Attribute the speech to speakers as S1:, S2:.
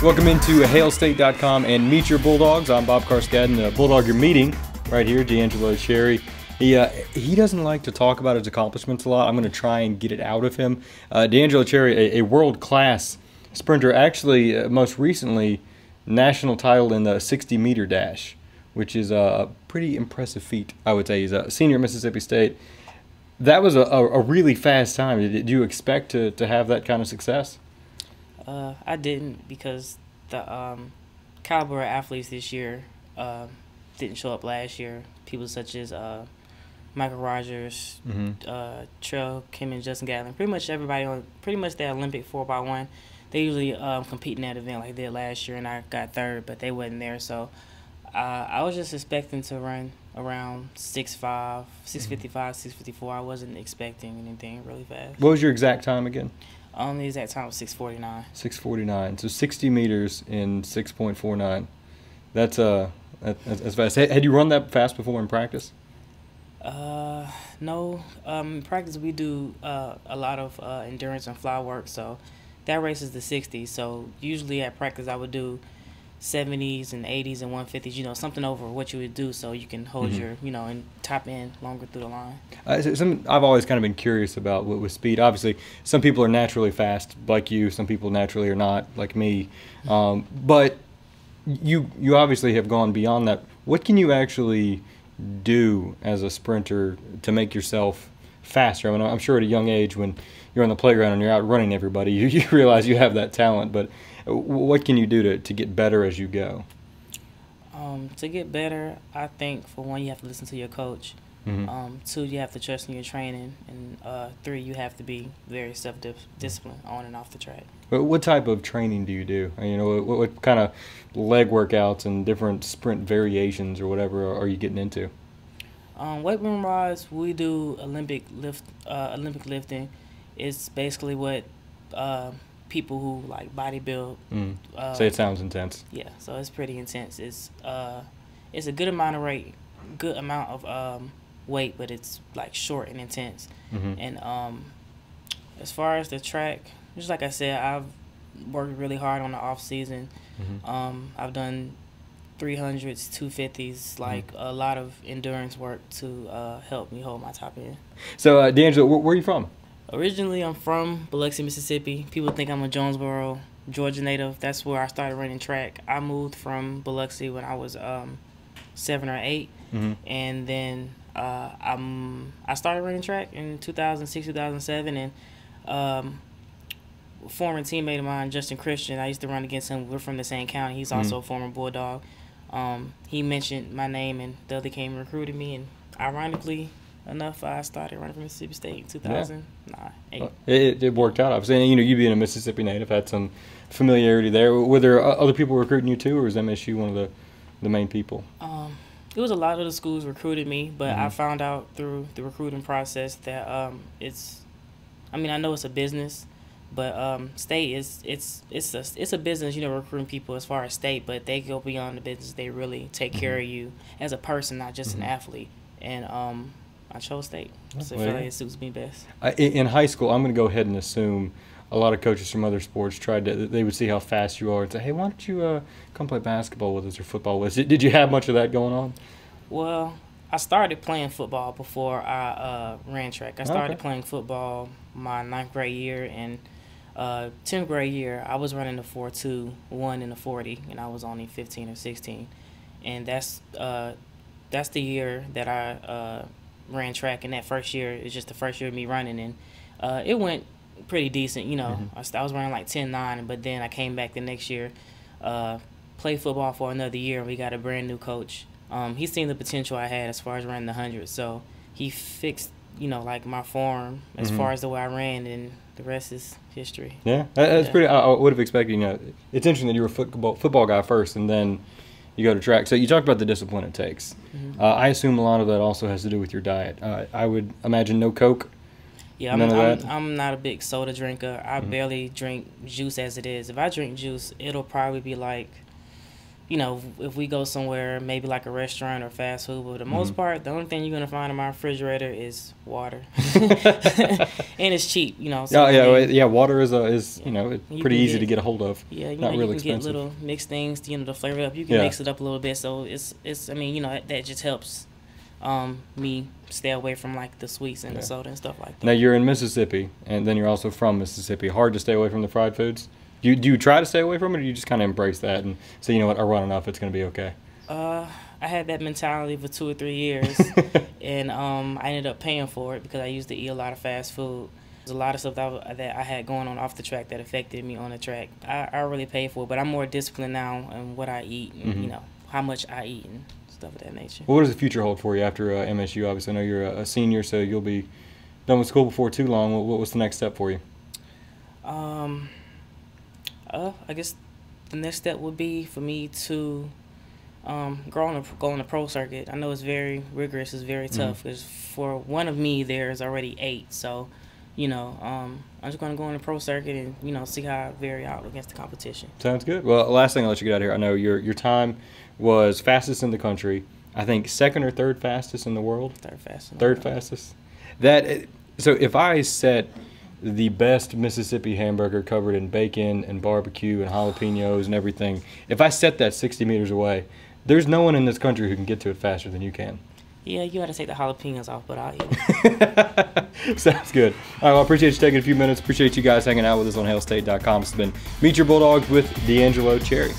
S1: Welcome into hailstate.com and Meet Your Bulldogs. I'm Bob Carskadden. The Bulldog you're meeting right here, D'Angelo Cherry. He doesn't like to talk about his accomplishments a lot. I'm going to try and get it out of him. D'Angelo Cherry, a world-class sprinter, actually most recently national title in the 60-meter dash, which is a pretty impressive feat, I would say. He's a senior at Mississippi State. That was a really fast time. Did you expect to have that kind of success?
S2: I didn't, because the caliber of athletes this year didn't show up last year. People such as Michael Rogers, Trell, Kim, and Justin Gatlin. Pretty much everybody on the Olympic 4x1. They usually compete in that event like they did last year, and I got third, but they wasn't there. So I was just expecting to run around 6'5", 6'55", 6'54". I wasn't expecting anything really fast.
S1: What was your exact time again?
S2: The exact time was 6:49.
S1: 6:49. So 60 meters in 6.49. That's fast. Had you run that fast before in practice?
S2: No. In practice we do a lot of endurance and fly work, so that race is the 60s. So usually at practice I would do 70s and 80s and 150s, something over what you would do, so you can hold your, and top end longer through the line.
S1: I've always kind of been curious about with speed. Obviously, some people are naturally fast, like you. Some people naturally are not, like me. But you obviously have gone beyond that. What can you actually do as a sprinter to make yourself faster? I mean, I'm sure at a young age, when you're on the playground and you're out running everybody, you realize you have that talent. But what can you do to get better as you go?
S2: To get better, I think, for one, you have to listen to your coach. Two, you have to trust in your training. And three, you have to be very self-disciplined on and off the track.
S1: But what type of training do you do? What kind of leg workouts and different sprint variations or whatever are you getting into?
S2: Weight room-wise, we do Olympic lifting. It's basically what people who like bodybuild.
S1: Say it sounds intense.
S2: Yeah, so it's pretty intense. It's a good amount of weight, but it's like short and intense. And as far as the track, just like I said, I've worked really hard on the off season. I've done 300s, 250s, like a lot of endurance work to help me hold my top end. So
S1: D'Angelo, where are you from?
S2: Originally, I'm from Biloxi, Mississippi. People think I'm a Jonesboro, Georgia native. That's where I started running track. I moved from Biloxi when I was 7 or 8, and then I started running track in 2006, 2007, and a former teammate of mine, Justin Christian, I used to run against him. We're from the same county. He's also a former Bulldog. He mentioned my name, and the other came and recruited me, and ironically enough, I started running for Mississippi State in 2009.
S1: It worked out. I was saying, you being a Mississippi native, had some familiarity there. Were there other people recruiting you too, or was MSU one of the main people?
S2: It was a lot of the schools recruited me, but I found out through the recruiting process that I know it's a business, but state it's a business, recruiting people as far as state, but they go beyond the business. They really take care of you as a person, not just an athlete. And I chose state, so I feel like it suits me best.
S1: In high school, I'm going to go ahead and assume a lot of coaches from other sports they would see how fast you are and say, hey, why don't you come play basketball with us or football with us? Did you have much of that going on?
S2: Well, I started playing football before I ran track. I started playing football my 9th grade year, and 10th grade year, I was running the 4.2, in the 40, and I was only 15 or 16. And that's the year that I ran track, and that first year is just the first year of me running, and it went pretty decent. I was running like 10.9, but then I came back the next year, played football for another year, and we got a brand new coach. He seen the potential I had as far as running the 100, so he fixed like my form as far as the way I ran, and the rest is history.
S1: Yeah, that's pretty. I would have expected. It's interesting that you were a football guy first, and then you go to track. So you talked about the discipline it takes. I assume a lot of that also has to do with your diet. I would imagine no Coke.
S2: Yeah, I'm not a big soda drinker. I barely drink juice as it is. If I drink juice, it'll probably be like you know, if we go somewhere, maybe like a restaurant or fast food, but for the most part, the only thing you're gonna find in my refrigerator is water, and it's cheap, you know. So
S1: yeah. Water is you know, pretty easy to get a hold of.
S2: Yeah, you
S1: not
S2: know,
S1: really
S2: you can
S1: expensive.
S2: get little mixed things, you know, to flavor it up. You can mix it up a little bit, so it's. I mean, you know, that just helps me stay away from like the sweets and the soda and stuff like that.
S1: Now you're in Mississippi, and then you're also from Mississippi. Hard to stay away from the fried foods. Do you try to stay away from it, or do you just kind of embrace that and say, you know what, I run enough, it's going to be okay?
S2: I had that mentality for 2 or 3 years, and I ended up paying for it because I used to eat a lot of fast food. There's a lot of stuff that I had going on off the track that affected me on the track. I really paid for it, but I'm more disciplined now in what I eat and, you know, how much I eat and stuff of that nature.
S1: Well, what does the future hold for you after MSU? Obviously, I know you're a senior, so you'll be done with school before too long. What was the next step for you?
S2: I guess the next step would be for me to go on the pro circuit. I know it's very rigorous, it's very tough, because for one of me, there's already 8. So, you know, I'm just going to go on the pro circuit and, you know, see how I vary out against the competition.
S1: Sounds good. Well, last thing I'll let you get out of here. I know your time was fastest in the country. I think 2nd or 3rd fastest in the world.
S2: 3rd fastest.
S1: 3rd fastest. So if I set the best Mississippi hamburger covered in bacon and barbecue and jalapenos and everything, if I set that 60 meters away, there's no one in this country who can get to it faster than you can.
S2: Yeah, you got to take the jalapenos off, but I'll eat it.
S1: Sounds good. All right, well, I appreciate you taking a few minutes. Appreciate you guys hanging out with us on hailstate.com. It's been Meet Your Bulldogs with D'Angelo Cherry.